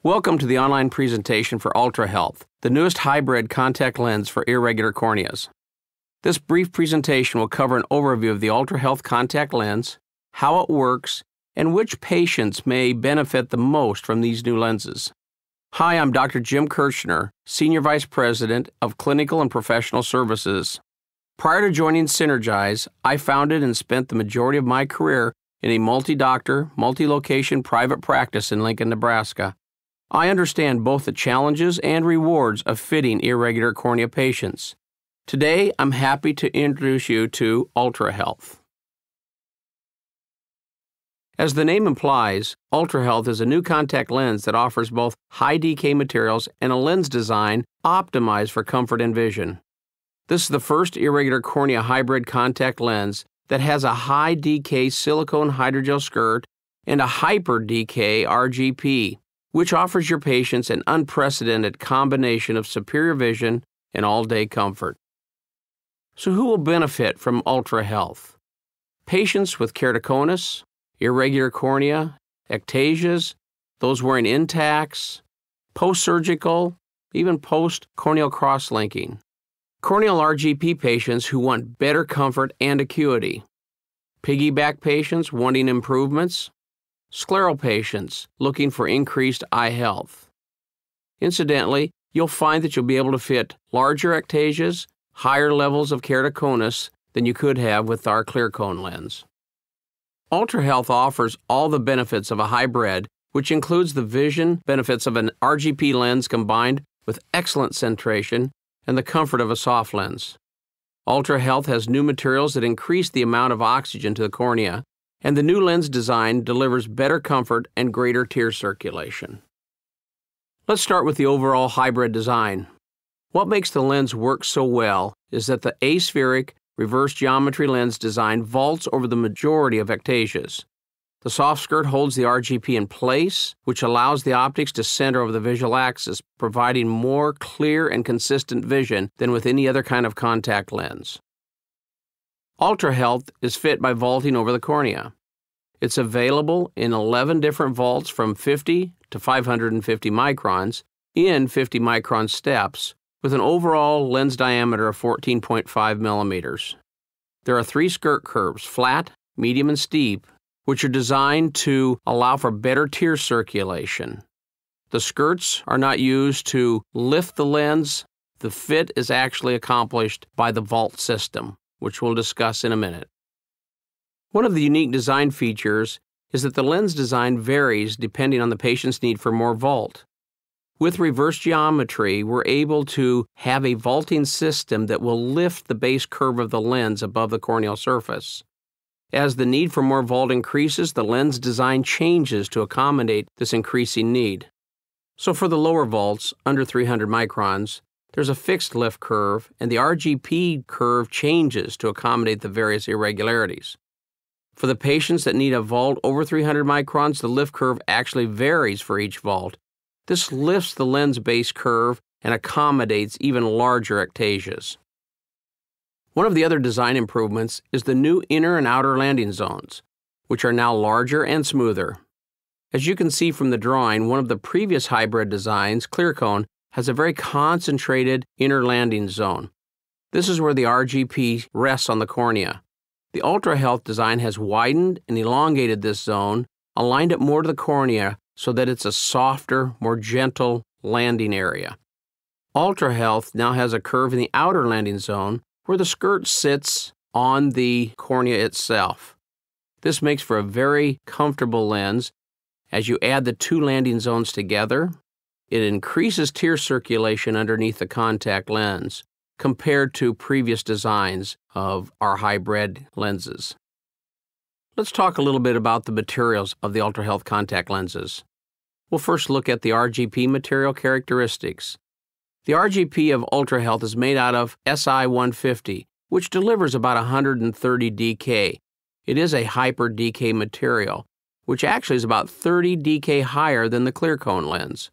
Welcome to the online presentation for Ultra Health, the newest hybrid contact lens for irregular corneas. This brief presentation will cover an overview of the Ultra Health contact lens, how it works, and which patients may benefit the most from these new lenses. Hi, I'm Dr. Jim Kirchner, Senior Vice President of Clinical and Professional Services. Prior to joining Synergize, I founded and spent the majority of my career in a multi-doctor, multi-location private practice in Lincoln, Nebraska. I understand both the challenges and rewards of fitting irregular cornea patients. Today, I'm happy to introduce you to Ultra Health. As the name implies, Ultra Health is a new contact lens that offers both high decay materials and a lens design optimized for comfort and vision. This is the first irregular cornea hybrid contact lens that has a high decay silicone hydrogel skirt and a hyper decay RGP, which offers your patients an unprecedented combination of superior vision and all-day comfort. So who will benefit from Ultra Health? Patients with keratoconus, irregular cornea, ectasias, those wearing intacts, post-surgical, even post-corneal cross-linking. Corneal RGP patients who want better comfort and acuity. Piggyback patients wanting improvements. Scleral patients looking for increased eye health. Incidentally, you'll find that you'll be able to fit larger ectasias, higher levels of keratoconus than you could have with our clear cone lens. Ultra Health offers all the benefits of a hybrid, which includes the vision benefits of an RGP lens combined with excellent centration and the comfort of a soft lens. Ultra Health has new materials that increase the amount of oxygen to the cornea, and the new lens design delivers better comfort and greater tear circulation. Let's start with the overall hybrid design. What makes the lens work so well is that the aspheric reverse geometry lens design vaults over the majority of ectasias. The soft skirt holds the RGP in place, which allows the optics to center over the visual axis, providing more clear and consistent vision than with any other kind of contact lens. Ultra Health is fit by vaulting over the cornea. It's available in 11 different vaults from 50 to 550 microns in 50 micron steps with an overall lens diameter of 14.5 millimeters. There are 3 skirt curves, flat, medium, and steep, which are designed to allow for better tear circulation. The skirts are not used to lift the lens. The fit is actually accomplished by the vault system, which we'll discuss in a minute. One of the unique design features is that the lens design varies depending on the patient's need for more vault. With reverse geometry, we're able to have a vaulting system that will lift the base curve of the lens above the corneal surface. As the need for more vault increases, the lens design changes to accommodate this increasing need. So for the lower vaults, under 300 microns, there's a fixed lift curve, and the RGP curve changes to accommodate the various irregularities. For the patients that need a vault over 300 microns, the lift curve actually varies for each vault. This lifts the lens base curve and accommodates even larger ectasias. One of the other design improvements is the new inner and outer landing zones, which are now larger and smoother. As you can see from the drawing, one of the previous hybrid designs, clear cone, has a very concentrated inner landing zone. This is where the RGP rests on the cornea. The Ultra Health design has widened and elongated this zone, aligned it more to the cornea so that it's a softer, more gentle landing area. Ultra Health now has a curve in the outer landing zone where the skirt sits on the cornea itself. This makes for a very comfortable lens. As you add the 2 landing zones together, it increases tear circulation underneath the contact lens compared to previous designs of our hybrid lenses. Let's talk a little bit about the materials of the Ultra Health contact lenses. We'll first look at the RGP material characteristics. The RGP of Ultra Health is made out of Si-150, which delivers about 130 dK. It is a hyper decay material, which actually is about 30 dK higher than the clear cone lens.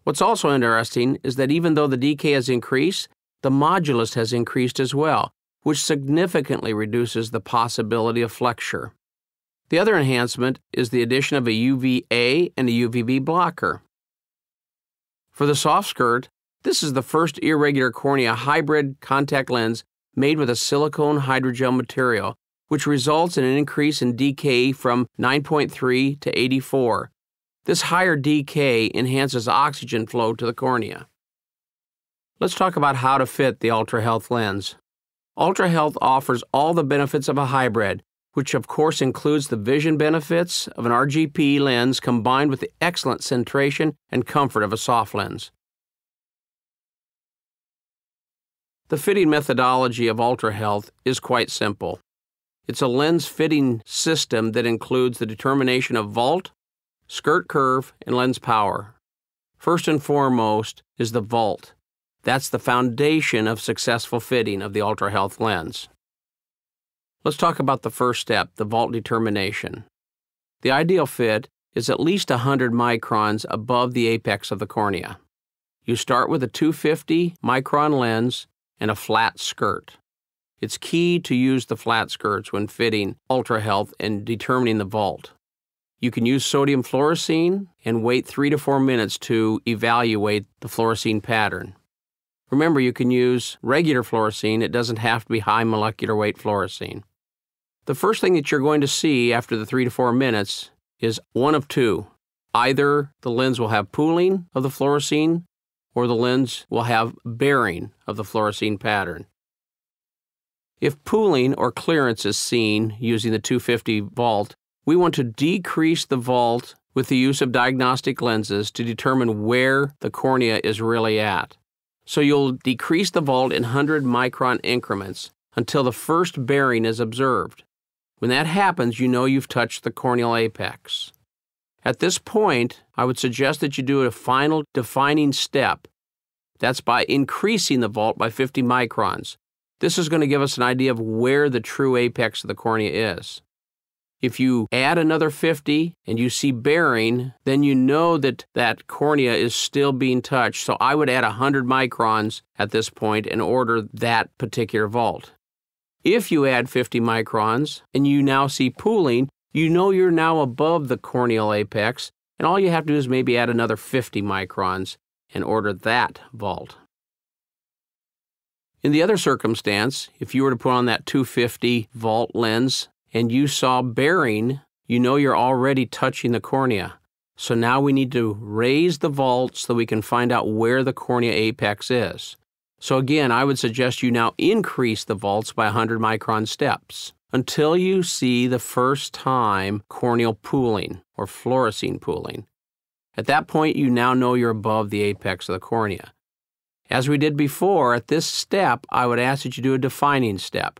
What's also interesting is that even though the decay has increased, the modulus has increased as well, which significantly reduces the possibility of flexure. The other enhancement is the addition of a UVA and a UVB blocker. For the soft skirt, this is the first irregular cornea hybrid contact lens made with a silicone hydrogel material, which results in an increase in DK from 9.3 to 84. This higher DK enhances oxygen flow to the cornea. Let's talk about how to fit the UltraHealth lens. UltraHealth offers all the benefits of a hybrid, which of course includes the vision benefits of an RGP lens combined with the excellent centration and comfort of a soft lens. The fitting methodology of UltraHealth is quite simple. It's a lens fitting system that includes the determination of vault, skirt curve, and lens power. First and foremost is the vault. That's the foundation of successful fitting of the UltraHealth lens. Let's talk about the first step, the vault determination. The ideal fit is at least 100 microns above the apex of the cornea. You start with a 250 micron lens and a flat skirt. It's key to use the flat skirts when fitting UltraHealth and determining the vault. You can use sodium fluorescein and wait 3 to 4 minutes to evaluate the fluorescein pattern. Remember, you can use regular fluorescein. It doesn't have to be high molecular weight fluorescein. The first thing that you're going to see after the 3 to 4 minutes is one of two. Either the lens will have pooling of the fluorescein or the lens will have bearing of the fluorescein pattern. If pooling or clearance is seen using the 250 vault, we want to decrease the vault with the use of diagnostic lenses to determine where the cornea is really at. So you'll decrease the vault in 100 micron increments until the first bearing is observed. When that happens, you know you've touched the corneal apex. At this point, I would suggest that you do a final defining step. That's by increasing the vault by 50 microns. This is going to give us an idea of where the true apex of the cornea is. If you add another 50 and you see bearing, then you know that that cornea is still being touched. So I would add 100 microns at this point and order that particular vault. If you add 50 microns and you now see pooling, you know you're now above the corneal apex, and all you have to do is maybe add another 50 microns and order that vault. In the other circumstance, if you were to put on that 250 vault lens and you saw bearing, you know you're already touching the cornea. So now we need to raise the vault so that we can find out where the cornea apex is. So again, I would suggest you now increase the vaults by 100 micron steps until you see the first time corneal pooling or fluorescein pooling. At that point, you now know you're above the apex of the cornea. As we did before, at this step, I would ask that you do a defining step.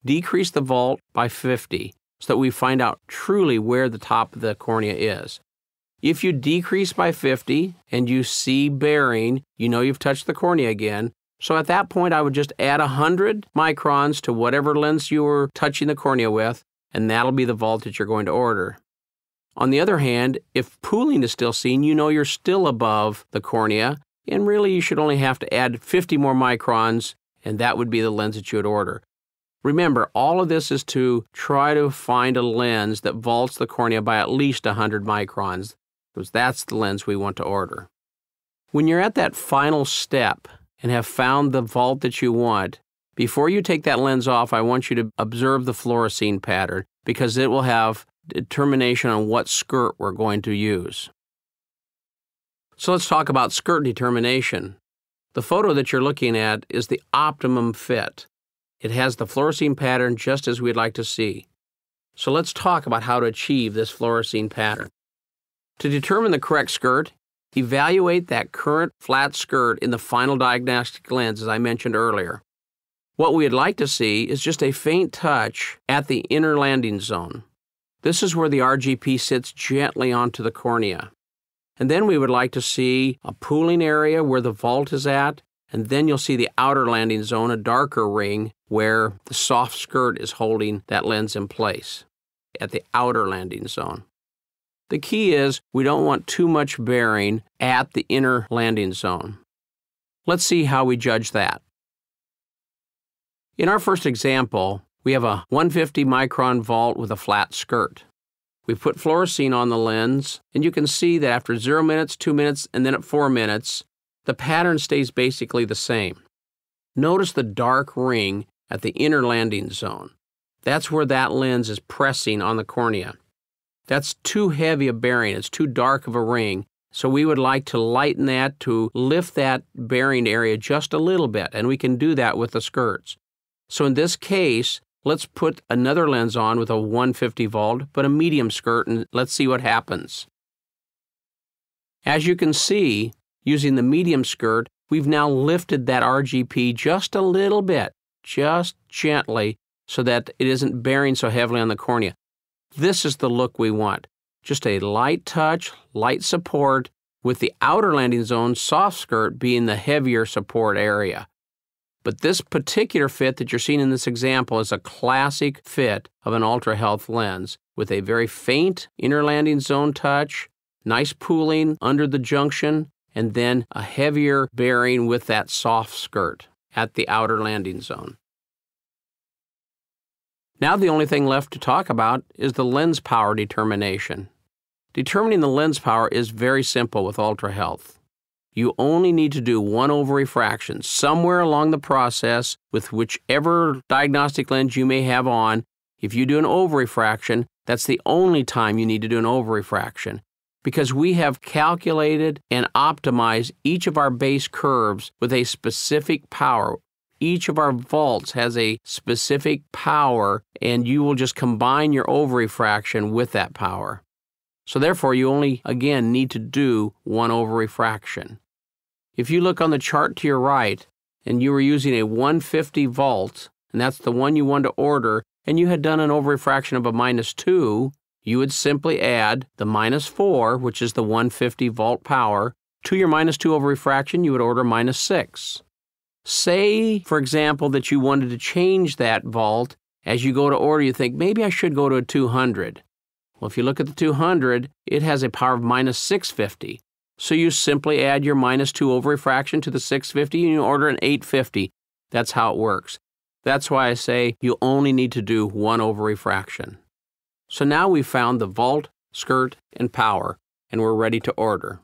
Decrease the vault by 50 so that we find out truly where the top of the cornea is. If you decrease by 50 and you see bearing, you know you've touched the cornea again. So at that point, I would just add 100 microns to whatever lens you were touching the cornea with, and that'll be the vault that you're going to order. On the other hand, if pooling is still seen, you know you're still above the cornea, and really you should only have to add 50 more microns, and that would be the lens that you would order. Remember, all of this is to try to find a lens that vaults the cornea by at least 100 microns, because that's the lens we want to order. When you're at that final step and have found the vault that you want, before you take that lens off, I want you to observe the fluorescein pattern because it will have determination on what skirt we're going to use. So let's talk about skirt determination. The photo that you're looking at is the optimum fit. It has the fluorescein pattern just as we'd like to see. So let's talk about how to achieve this fluorescein pattern. To determine the correct skirt, evaluate that current flat skirt in the final diagnostic lens, as I mentioned earlier. What we'd like to see is just a faint touch at the inner landing zone. This is where the RGP sits gently onto the cornea. And then we would like to see a pooling area where the vault is at, and then you'll see the outer landing zone, a darker ring, where the soft skirt is holding that lens in place at the outer landing zone. The key is we don't want too much bearing at the inner landing zone. Let's see how we judge that. In our first example, we have a 150 micron vault with a flat skirt. We put fluorescein on the lens, and you can see that after 0 minutes, 2 minutes, and then at 4 minutes, the pattern stays basically the same. Notice the dark ring at the inner landing zone. That's where that lens is pressing on the cornea. That's too heavy a bearing. It's too dark of a ring. So we would like to lighten that to lift that bearing area just a little bit, and we can do that with the skirts. So in this case, let's put another lens on with a 150 volt, but a medium skirt, and let's see what happens. As you can see, using the medium skirt, we've now lifted that RGP just a little bit, just gently, so that it isn't bearing so heavily on the cornea. This is the look we want. Just a light touch, light support, with the outer landing zone soft skirt being the heavier support area. But this particular fit that you're seeing in this example is a classic fit of an Ultra Health lens with a very faint inner landing zone touch, nice pooling under the junction, and then a heavier bearing with that soft skirt at the outer landing zone. Now the only thing left to talk about is the lens power determination. Determining the lens power is very simple with Ultra Health. You only need to do one overrefraction somewhere along the process with whichever diagnostic lens you may have on. If you do an overrefraction, that's the only time you need to do an overrefraction, because we have calculated and optimized each of our base curves with a specific power. Each of our vaults has a specific power, and you will just combine your overrefraction with that power. So therefore, you only, again, need to do one overrefraction. If you look on the chart to your right, and you were using a 150 vault, and that's the one you wanted to order, and you had done an overrefraction of a -2, you would simply add the -4, which is the 150 vault power, to your -2 overrefraction. You would order -6. Say, for example, that you wanted to change that vault. As you go to order, you think, maybe I should go to a 200. Well, if you look at the 200, it has a power of -650. So you simply add your -2 overrefraction to the 650 and you order an 850. That's how it works. That's why I say you only need to do one overrefraction. So now we've found the vault, skirt, and power, and we're ready to order.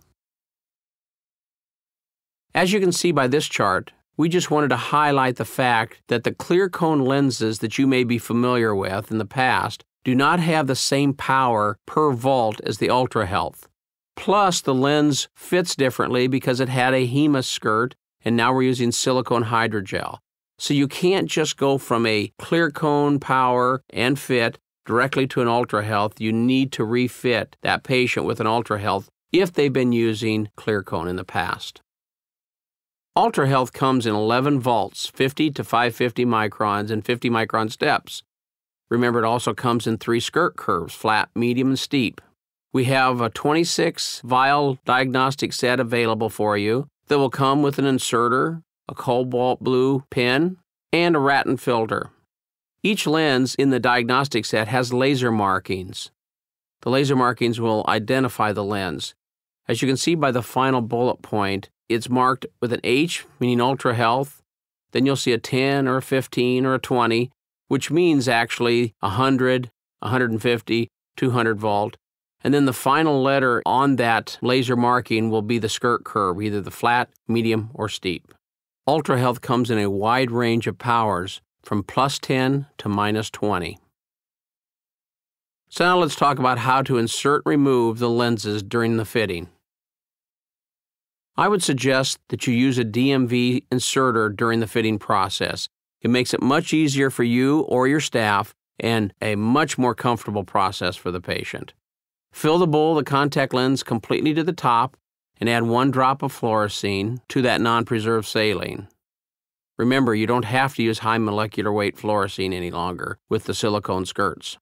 As you can see by this chart, we just wanted to highlight the fact that the clear cone lenses that you may be familiar with in the past do not have the same power per vault as the Ultra Health. Plus, the lens fits differently because it had a HEMA skirt, and now we're using silicone hydrogel. So you can't just go from a clear cone power and fit directly to an Ultra Health. You need to refit that patient with an Ultra Health if they've been using clear cone in the past. Ultra Health comes in 11 vaults, 50 to 550 microns and 50 micron steps. Remember, it also comes in 3 skirt curves, flat, medium, and steep. We have a 26 vial diagnostic set available for you that will come with an inserter, a cobalt blue pen, and a Ratten filter. Each lens in the diagnostic set has laser markings. The laser markings will identify the lens. As you can see by the final bullet point, it's marked with an H, meaning Ultra Health. Then you'll see a 10 or a 15 or a 20, which means actually 100, 150, 200 volt. And then the final letter on that laser marking will be the skirt curve, either the flat, medium, or steep. Ultra Health comes in a wide range of powers, from +10 to -20. So now let's talk about how to insert and remove the lenses during the fitting. I would suggest that you use a DMV inserter during the fitting process. It makes it much easier for you or your staff and a much more comfortable process for the patient. Fill the bowl of the contact lens completely to the top and add 1 drop of fluorescein to that non-preserved saline. Remember, you don't have to use high molecular weight fluorescein any longer with the silicone skirts.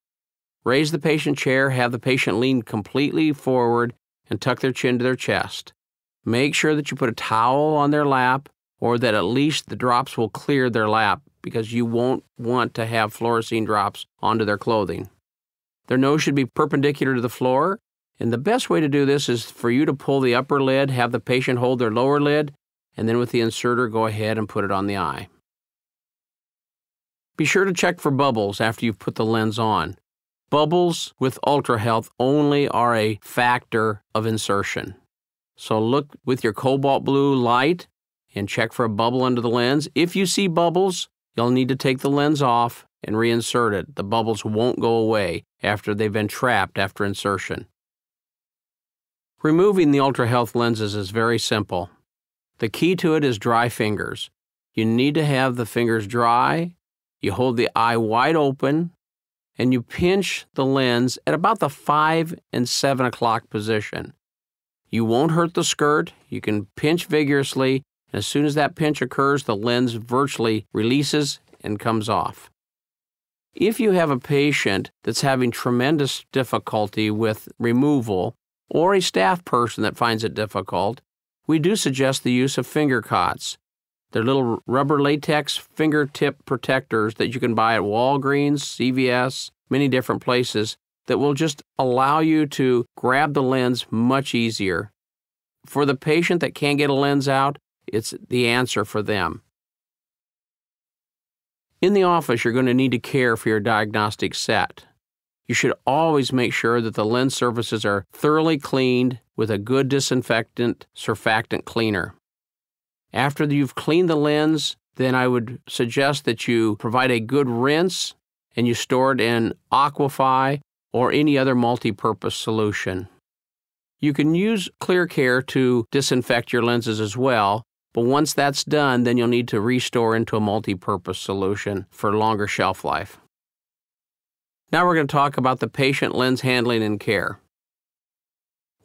Raise the patient chair, have the patient lean completely forward and tuck their chin to their chest. Make sure that you put a towel on their lap, or that at least the drops will clear their lap, because you won't want to have fluorescein drops onto their clothing. Their nose should be perpendicular to the floor, and the best way to do this is for you to pull the upper lid, have the patient hold their lower lid, and then with the inserter go ahead and put it on the eye. Be sure to check for bubbles after you've put the lens on. Bubbles with UltraHealth only are a factor of insertion. So look with your cobalt blue light and check for a bubble under the lens. If you see bubbles, you'll need to take the lens off and reinsert it. The bubbles won't go away after they've been trapped after insertion. Removing the UltraHealth lenses is very simple. The key to it is dry fingers. You need to have the fingers dry. You hold the eye wide open, and you pinch the lens at about the 5 and 7 o'clock position. You won't hurt the skirt. You can pinch vigorously, and as soon as that pinch occurs, the lens virtually releases and comes off. If you have a patient that's having tremendous difficulty with removal, or a staff person that finds it difficult, we do suggest the use of finger cots. They're little rubber latex fingertip protectors that you can buy at Walgreens, CVS, many different places that will just allow you to grab the lens much easier. For the patient that can't get a lens out, it's the answer for them. In the office, you're going to need to care for your diagnostic set. You should always make sure that the lens surfaces are thoroughly cleaned with a good disinfectant surfactant cleaner. After you've cleaned the lens, then I would suggest that you provide a good rinse and you store it in Aquify or any other multi-purpose solution. You can use ClearCare to disinfect your lenses as well, but once that's done, then you'll need to restore into a multi-purpose solution for longer shelf life. Now we're going to talk about the patient lens handling and care.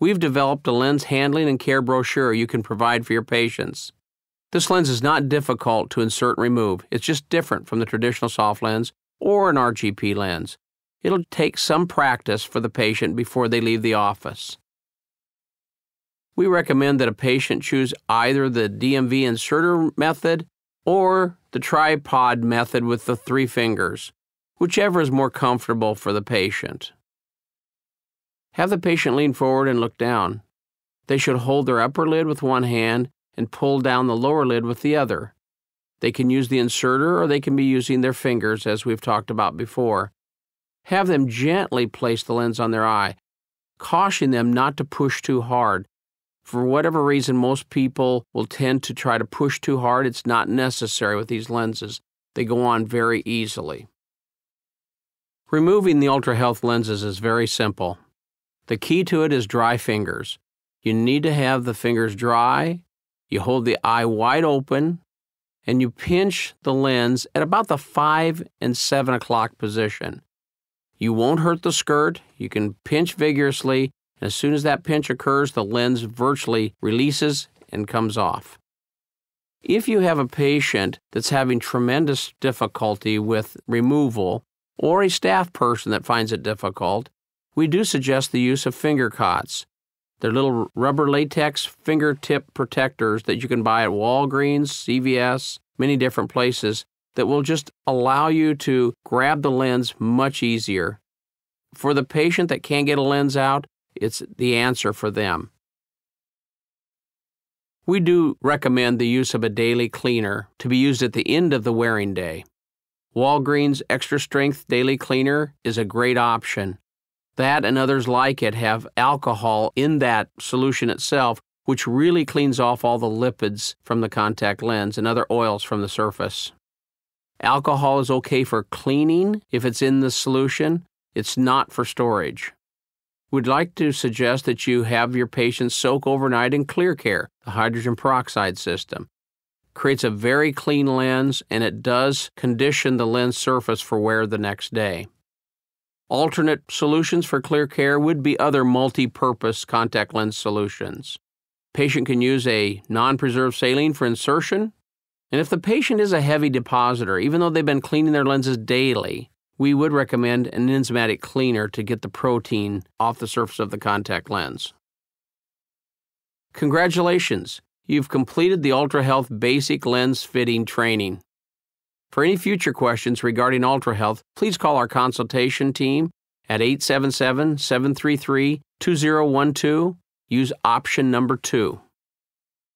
We've developed a lens handling and care brochure you can provide for your patients. This lens is not difficult to insert and remove. It's just different from the traditional soft lens or an RGP lens. It'll take some practice for the patient before they leave the office. We recommend that a patient choose either the DMV inserter method or the tripod method with the 3 fingers, whichever is more comfortable for the patient. Have the patient lean forward and look down. They should hold their upper lid with one hand and pull down the lower lid with the other. They can use the inserter or they can be using their fingers, as we've talked about before. Have them gently place the lens on their eye. Caution them not to push too hard. For whatever reason, most people will tend to try to push too hard. It's not necessary with these lenses. They go on very easily. Removing the UltraHealth lenses is very simple. The key to it is dry fingers. You need to have the fingers dry. You hold the eye wide open, and you pinch the lens at about the 5 and 7 o'clock position. You won't hurt the skirt. You can pinch vigorously, and as soon as that pinch occurs, the lens virtually releases and comes off. If you have a patient that's having tremendous difficulty with removal, or a staff person that finds it difficult, we do suggest the use of finger cots. They're little rubber latex fingertip protectors that you can buy at Walgreens, CVS, many different places that will just allow you to grab the lens much easier. For the patient that can't get a lens out, it's the answer for them. We do recommend the use of a daily cleaner to be used at the end of the wearing day. Walgreens Extra Strength Daily Cleaner is a great option. That and others like it have alcohol in that solution itself, which really cleans off all the lipids from the contact lens and other oils from the surface. Alcohol is okay for cleaning if it's in the solution. It's not for storage. We'd like to suggest that you have your patients soak overnight in ClearCare, the hydrogen peroxide system. Creates a very clean lens, and it does condition the lens surface for wear the next day. Alternate solutions for ClearCare would be other multi-purpose contact lens solutions. Patient can use a non-preserved saline for insertion, and if the patient is a heavy depositor, even though they've been cleaning their lenses daily, we would recommend an enzymatic cleaner to get the protein off the surface of the contact lens. Congratulations! You've completed the UltraHealth Basic Lens Fitting Training. For any future questions regarding UltraHealth, please call our consultation team at 877-733-2012. Use option number 2.